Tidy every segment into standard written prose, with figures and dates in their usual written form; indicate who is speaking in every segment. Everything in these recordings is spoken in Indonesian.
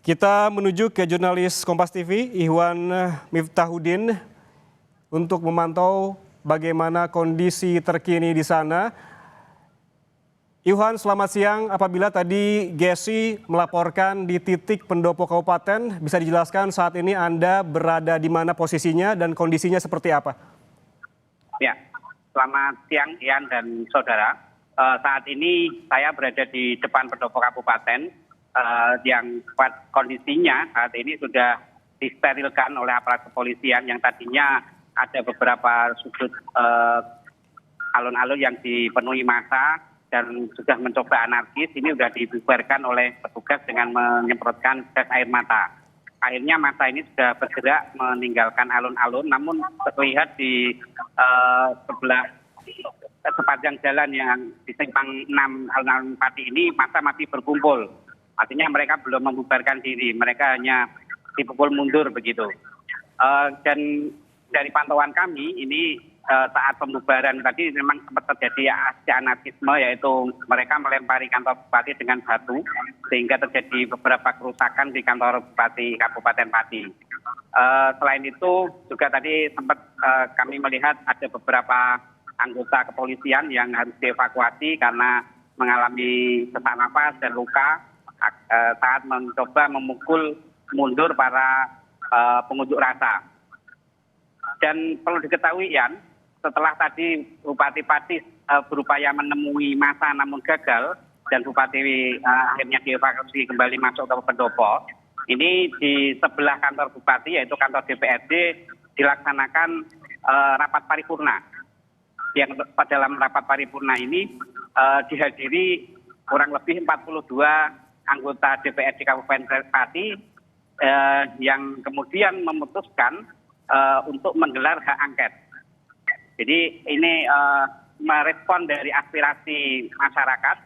Speaker 1: Kita menuju ke jurnalis Kompas TV, Ihwan Miftahudin, untuk memantau bagaimana kondisi terkini di sana. Ihwan, selamat siang. Apabila tadi Gesi melaporkan di titik pendopo kabupaten, bisa dijelaskan saat ini Anda berada di mana posisinya dan kondisinya seperti apa?
Speaker 2: Ya, selamat siang Ian dan saudara. Saat ini saya berada di depan pendopo kabupaten. Yang kondisinya saat ini sudah disterilkan oleh aparat kepolisian yang tadinya ada beberapa sudut alun-alun yang dipenuhi massa dan sudah mencoba anarkis. Ini sudah dibubarkan oleh petugas dengan menyemprotkan gas air mata. Akhirnya massa ini sudah bergerak meninggalkan alun-alun, namun terlihat di sebelah sepanjang jalan yang di simpang 6 alun-alun Pati ini massa masih berkumpul. Artinya mereka belum membubarkan diri, mereka hanya dipukul mundur begitu. Dan dari pantauan kami ini saat pembubaran tadi memang sempat terjadi aksi anarkisme, yaitu mereka melempari kantor bupati dengan batu sehingga terjadi beberapa kerusakan di kantor bupati Kabupaten Pati. Selain itu juga tadi sempat kami melihat ada beberapa anggota kepolisian yang harus dievakuasi karena mengalami sesak nafas dan luka saat mencoba memukul mundur para pengunjuk rasa. Dan perlu diketahui Ian, setelah tadi Bupati Pati berupaya menemui massa namun gagal dan Bupati akhirnya dievakuasi kembali masuk ke pendopo, ini di sebelah kantor Bupati yaitu kantor DPRD dilaksanakan rapat paripurna. Yang dalam rapat paripurna ini dihadiri kurang lebih 42 anggota DPRD Kabupaten Pati yang kemudian memutuskan untuk menggelar hak angket. Jadi ini merespon dari aspirasi masyarakat.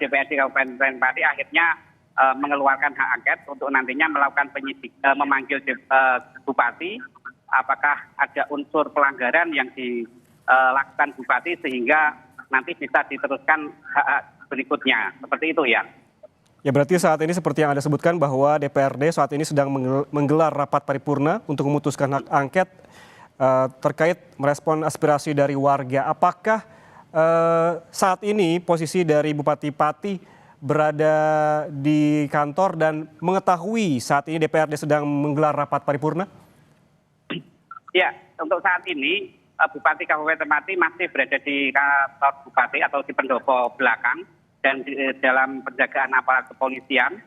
Speaker 2: DPRD Kabupaten Pati akhirnya mengeluarkan hak angket untuk nantinya melakukan memanggil Bupati apakah ada unsur pelanggaran yang dilakukan Bupati sehingga nanti bisa diteruskan hak berikutnya. Seperti itu ya.
Speaker 1: Ya, berarti saat ini seperti yang Anda sebutkan bahwa DPRD saat ini sedang menggelar rapat paripurna untuk memutuskan hak angket terkait merespon aspirasi dari warga. Apakah saat ini posisi dari Bupati Pati berada di kantor dan mengetahui saat ini DPRD sedang menggelar rapat paripurna?
Speaker 2: Ya, untuk saat ini Bupati Kabupaten Pati masih berada di kantor Bupati atau di pendopo belakang. Dan dalam penjagaan aparat kepolisian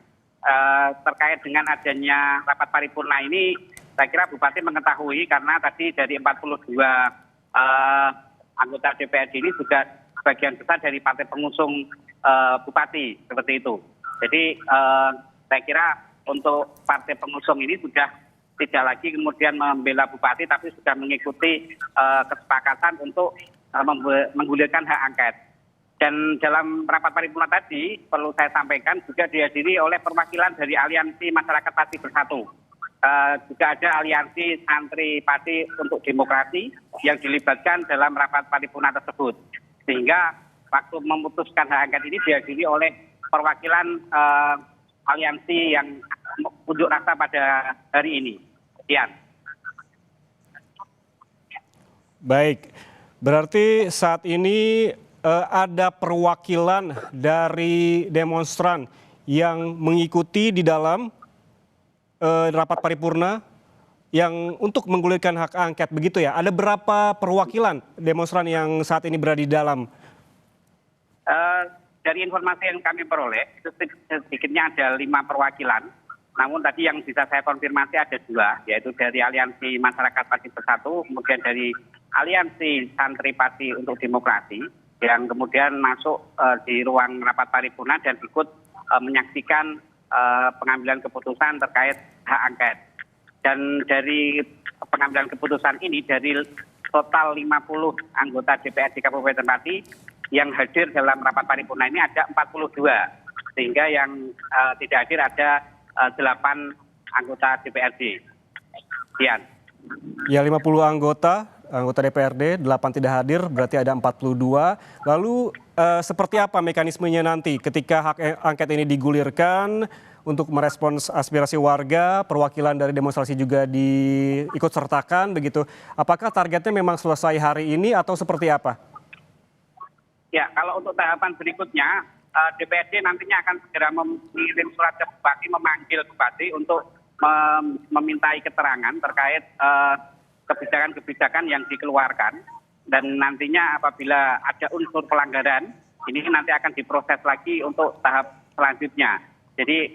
Speaker 2: terkait dengan adanya rapat paripurna ini, saya kira Bupati mengetahui karena tadi dari 42 anggota DPRD ini sudah sebagian besar dari partai pengusung Bupati, seperti itu. Jadi saya kira untuk partai pengusung ini sudah tidak lagi kemudian membela Bupati, tapi sudah mengikuti kesepakatan untuk menggulirkan hak angket. Dan dalam rapat paripurna tadi perlu saya sampaikan juga dihadiri oleh perwakilan dari Aliansi Masyarakat Pati Bersatu. Juga ada Aliansi Santri Pati untuk Demokrasi yang dilibatkan dalam rapat paripurna tersebut. Sehingga waktu memutuskan hak angket ini dihadiri oleh perwakilan aliansi yang unjuk rasa pada hari ini. Sekian.
Speaker 1: Baik, berarti saat ini ada perwakilan dari demonstran yang mengikuti di dalam rapat paripurna yang untuk menggulirkan hak angket, begitu ya? Ada berapa perwakilan demonstran yang saat ini berada di dalam?
Speaker 2: Dari informasi yang kami peroleh, itu sedikitnya ada 5 perwakilan. Namun tadi yang bisa saya konfirmasi ada 2, yaitu dari Aliansi Masyarakat Pati Bersatu, kemudian dari Aliansi Santri Pati untuk Demokrasi, yang kemudian masuk di ruang rapat paripurna dan ikut menyaksikan pengambilan keputusan terkait hak angket. Dan dari pengambilan keputusan ini, dari total 50 anggota DPRD Kabupaten Pati yang hadir dalam rapat paripurna ini ada 42, sehingga yang tidak hadir ada 8 anggota DPRD. Sekian.
Speaker 1: Ya, 50 anggota DPRD, 8 tidak hadir, berarti ada 42. Lalu seperti apa mekanismenya nanti ketika hak angket ini digulirkan untuk merespons aspirasi warga, perwakilan dari demonstrasi juga diikut sertakan begitu. Apakah targetnya memang selesai hari ini atau seperti apa?
Speaker 2: Ya, kalau untuk tahapan berikutnya, DPRD nantinya akan segera mengirim surat ke Bupati, memanggil Bupati untuk memintai keterangan terkait kebijakan-kebijakan yang dikeluarkan. Dan nantinya apabila ada unsur pelanggaran, ini nanti akan diproses lagi untuk tahap selanjutnya. Jadi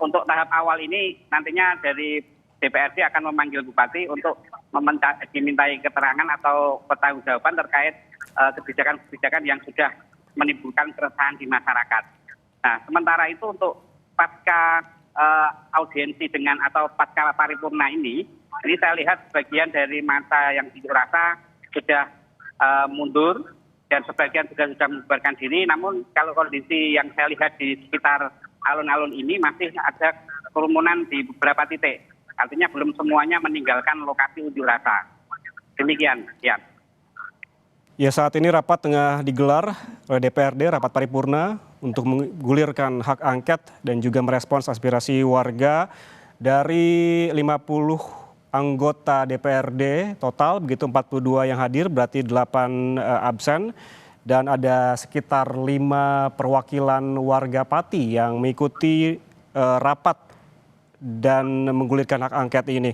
Speaker 2: untuk tahap awal ini nantinya dari DPRD akan memanggil Bupati untuk dimintai keterangan atau pertanggungjawaban terkait kebijakan-kebijakan yang sudah menimbulkan keresahan di masyarakat. Nah, sementara itu untuk pasca audiensi dengan atau pasca paripurna ini saya lihat sebagian dari masa yang diunjuk rasa sudah mundur dan sebagian juga sudah membubarkan diri. Namun kalau kondisi yang saya lihat di sekitar alun-alun ini masih ada kerumunan di beberapa titik. Artinya belum semuanya meninggalkan lokasi unjuk rasa. Demikian, ya.
Speaker 1: Ya, saat ini rapat tengah digelar oleh DPRD, rapat paripurna untuk menggulirkan hak angket dan juga merespons aspirasi warga dari 50 anggota DPRD total, begitu 42 yang hadir, berarti 8 absen. Dan ada sekitar 5 perwakilan warga Pati yang mengikuti rapat dan menggulirkan hak angket ini.